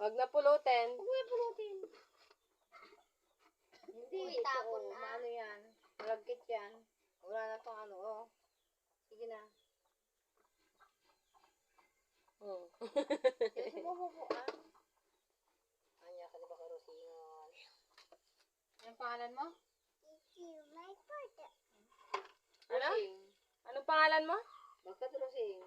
Wag na pulutin. Huwag mo yung pulutin. Hindi, Uy, ito, tapon na. Ano yan? Malagkit yan. Wala na pang ano, oh. Sige na. Yung sumubuko, ah. Anya ka na ba karosingon? Yung pangalan mo? Ano? Rosing. Anong pangalan mo? Bakit Rosing?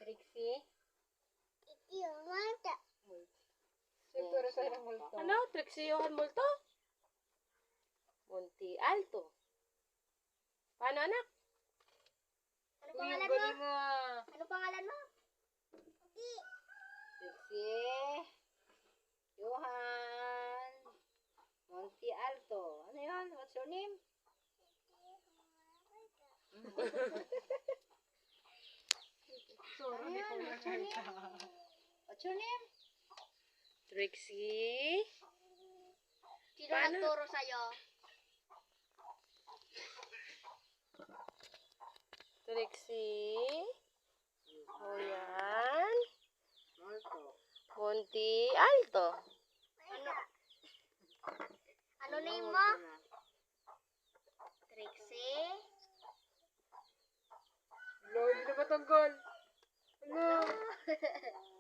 Trixie? Siguro sa ng multo. Ano? Trixie Johan Multo? Monte Alto. Paano, anak? Ano Uy, pangalan yung mo? galing mo, ah. Ano pangalan mo? Trixie. Johan. Monte Alto. Ano yun? What's your name? Ano yun? What's your name? Trixie. Sino Paano? nagturo sa'yo? Trixie. O yan. Malto. Monte Alto. Ano? Ano name mo? Trixie? Lord, na matanggal. Ano?